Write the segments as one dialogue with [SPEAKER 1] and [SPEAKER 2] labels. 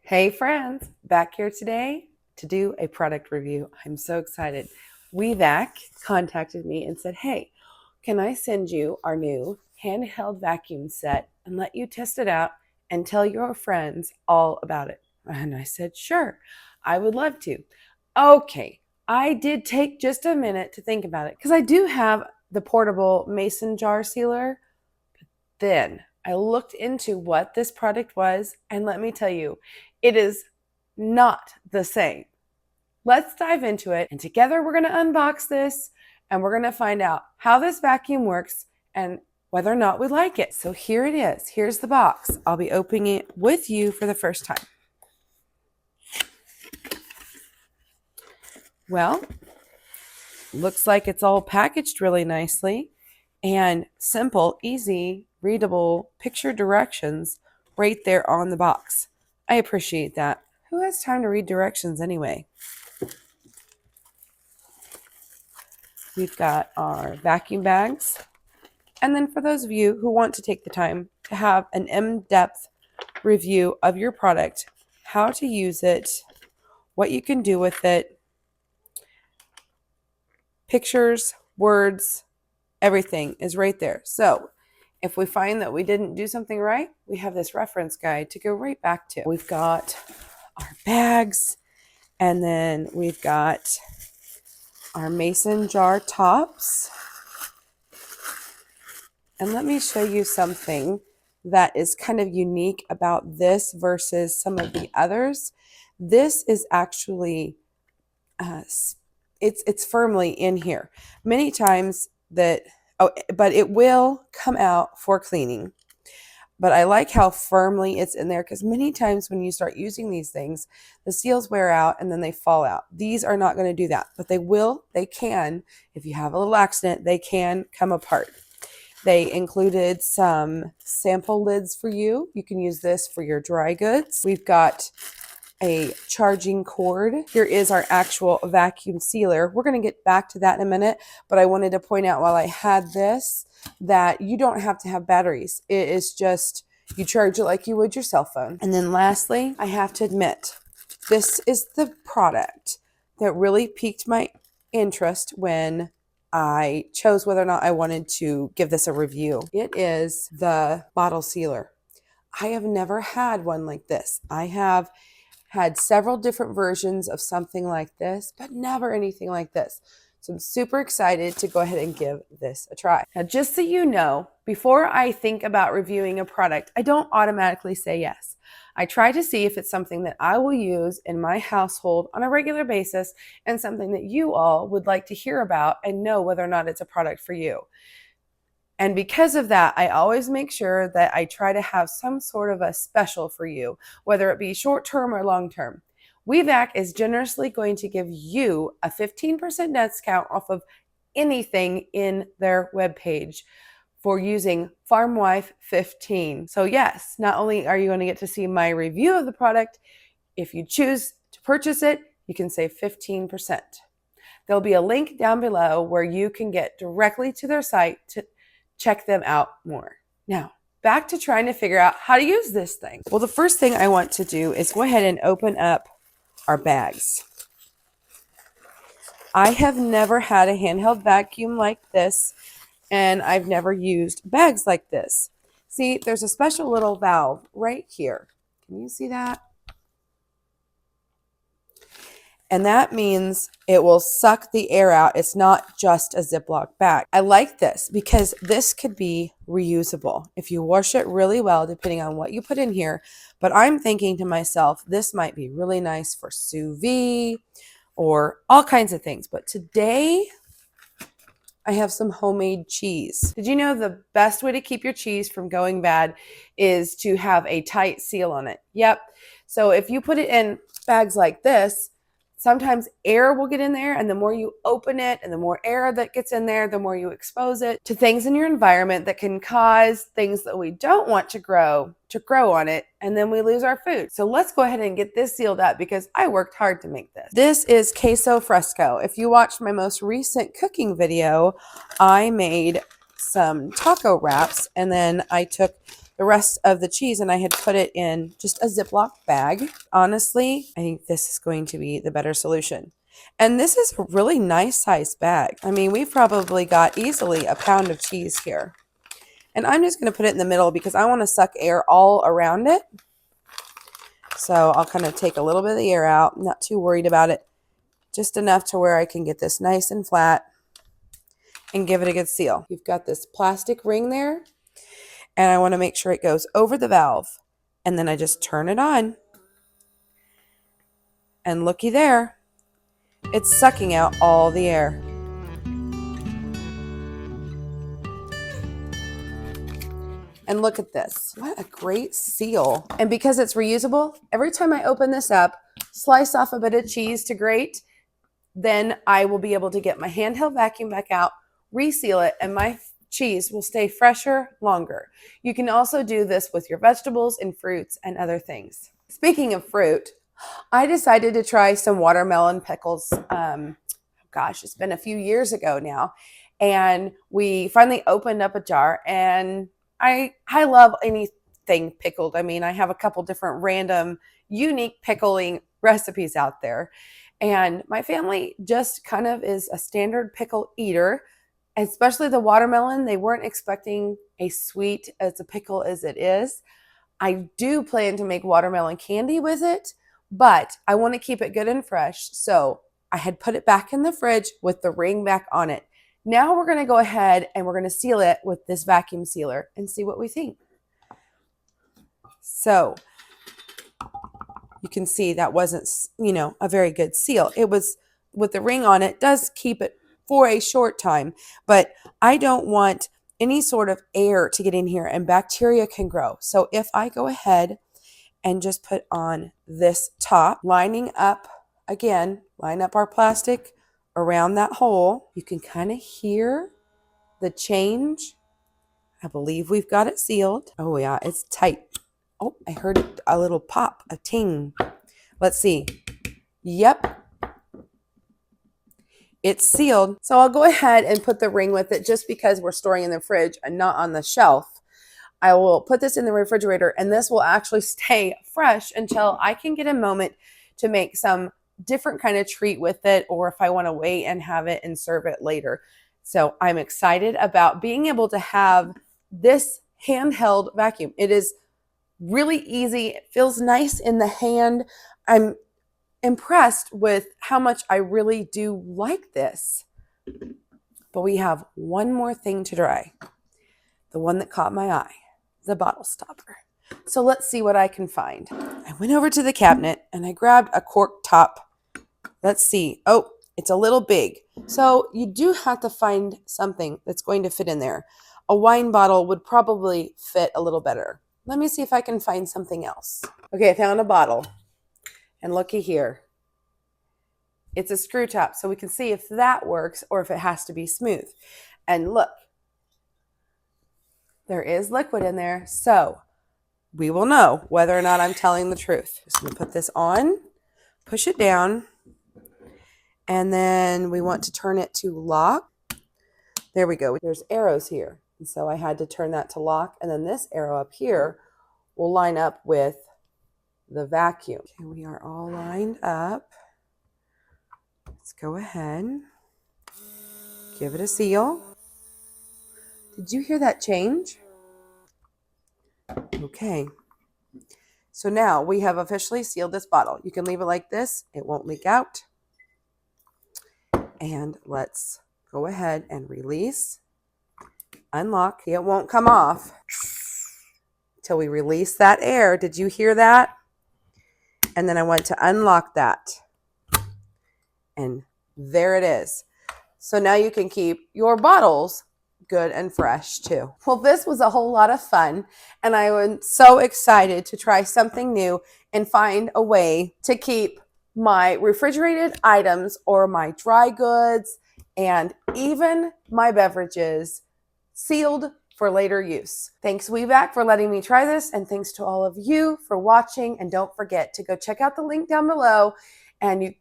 [SPEAKER 1] Hey friends, back here today to do a product review. I'm so excited. Wevac contacted me and said, hey, can I send you our new handheld vacuum set and let you test it out and tell your friends all about it? And I said, sure, I would love to. Okay, I did take just a minute to think about it because I do have the portable mason jar sealer. Then I looked into what this product was, and let me tell you, it is not the same. Let's dive into it, and together we're going to unbox this, and we're going to find out how this vacuum works and whether or not we like it. So here it is. Here's the box. I'll be opening it with you for the first time. Well, looks like it's all packaged really nicely and simple, easy, readable picture directions right there on the box. I appreciate that. Who has time to read directions anyway? We've got our vacuum bags. And then for those of you who want to take the time to have an in-depth review of your product, how to use it, what you can do with it, pictures, words, everything is right there. So if we find that we didn't do something right, we have this reference guide to go right back to. We've got our bags, and then we've got our mason jar tops. And let me show you something that is kind of unique about this versus some of the others. This is actually, it's firmly in here. Many times but it will come out for cleaning. But I like how firmly it's in there because many times when you start using these things, the seals wear out and then they fall out. These are not going to do that, but they can, if you have a little accident, they can come apart. They included some sample lids for you. You can use this for your dry goods. We've got a charging cord. Here is our actual vacuum sealer. We're going to get back to that in a minute, but I wanted to point out while I had this that you don't have to have batteries. It is just, you charge it like you would your cell phone. And then lastly, I have to admit, this is the product that really piqued my interest when I chose whether or not I wanted to give this a review. It is the bottle sealer. I have never had one like this. I have had several different versions of something like this, but never anything like this. So I'm super excited to go ahead and give this a try. Now, just so you know, before I think about reviewing a product, I don't automatically say yes. I try to see if it's something that I will use in my household on a regular basis and something that you all would like to hear about and know whether or not it's a product for you. And because of that, I always make sure that I try to have some sort of a special for you, whether it be short-term or long-term. Wevac is generously going to give you a 15% discount off of anything in their webpage for using FarmWife15. So yes, not only are you going to get to see my review of the product, if you choose to purchase it, you can save 15%. There'll be a link down below where you can get directly to their site to check them out more. Now, back to trying to figure out how to use this thing. Well, the first thing I want to do is go ahead and open up our bags. I have never had a handheld vacuum like this, and I've never used bags like this. See, there's a special little valve right here. Can you see that? And that means it will suck the air out. It's not just a Ziploc bag. I like this because this could be reusable if you wash it really well, depending on what you put in here. But I'm thinking to myself, this might be really nice for sous vide or all kinds of things. But today, I have some homemade cheese. Did you know the best way to keep your cheese from going bad is to have a tight seal on it? Yep. So if you put it in bags like this, sometimes air will get in there, and the more you open it and the more air that gets in there, the more you expose it to things in your environment that can cause things that we don't want to grow on it, and then we lose our food. So let's go ahead and get this sealed up because I worked hard to make this. This is queso fresco. If you watched my most recent cooking video, I made some taco wraps, and then I took the rest of the cheese and I had put it in just a Ziploc bag. Honestly, I think this is going to be the better solution. And this is a really nice sized bag. I mean, we've probably got easily a pound of cheese here. And I'm just going to put it in the middle because I want to suck air all around it. So I'll kind of take a little bit of the air out. I'm not too worried about it. Just enough to where I can get this nice and flat and give it a good seal. You've got this plastic ring there. And I want to make sure it goes over the valve. And then I just turn it on. And looky there. It's sucking out all the air. And look at this. What a great seal. And because it's reusable, every time I open this up, slice off a bit of cheese to grate, then I will be able to get my handheld vacuum back out, reseal it, and my cheese will stay fresher longer. You can also do this with your vegetables and fruits and other things. Speaking of fruit, I decided to try some watermelon pickles. Gosh, it's been a few years ago now. And we finally opened up a jar, and I love anything pickled. I mean, I have a couple different random, unique pickling recipes out there. And my family just kind of is a standard pickle eater, especially the watermelon. They weren't expecting a sweet as a pickle as it is. I do plan to make watermelon candy with it, but I want to keep it good and fresh. So I had put it back in the fridge with the ring back on it. Now we're going to go ahead and we're going to seal it with this vacuum sealer and see what we think. So you can see that wasn't, a very good seal. It was with the ring on it, does keep it for a short time, but I don't want any sort of air to get in here and bacteria can grow. So if I go ahead and just put on this top, lining up again, line up our plastic around that hole, you can kind of hear the change. I believe we've got it sealed. Oh yeah, it's tight. Oh, I heard a little pop, a ting. Let's see. Yep. It's sealed. So I'll go ahead and put the ring with it just because we're storing in the fridge and not on the shelf. I will put this in the refrigerator and this will actually stay fresh until I can get a moment to make some different kind of treat with it, or if I want to wait and have it and serve it later. So I'm excited about being able to have this handheld vacuum. It is really easy. It feels nice in the hand. I'm impressed with how much I really do like this. But we have one more thing to try. The one that caught my eye, the bottle stopper. So let's see what I can find. I went over to the cabinet and I grabbed a cork top. Let's see. Oh, it's a little big. So you do have to find something that's going to fit in there. A wine bottle would probably fit a little better. Let me see if I can find something else. Okay, I found a bottle. And looky here. It's a screw top, so we can see if that works or if it has to be smooth. And look, there is liquid in there, so we will know whether or not I'm telling the truth. Just going to put this on, push it down, and then we want to turn it to lock. There we go. There's arrows here, and so I had to turn that to lock, and then this arrow up here will line up with the vacuum. Okay, we are all lined up. Let's go ahead. Give it a seal. Did you hear that change? Okay. So now we have officially sealed this bottle. You can leave it like this. It won't leak out. And let's go ahead and release. Unlock. It won't come off till we release that air. Did you hear that? And then I want to unlock that. And there it is. So now you can keep your bottles good and fresh too. Well, this was a whole lot of fun, and I was so excited to try something new and find a way to keep my refrigerated items or my dry goods and even my beverages sealed for later use. Thanks Wevac for letting me try this, and thanks to all of you for watching. And don't forget to go check out the link down below and you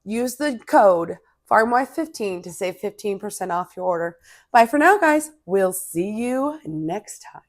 [SPEAKER 1] use the code FarmWife15 to save 15% off your order. Bye for now, guys. We'll see you next time.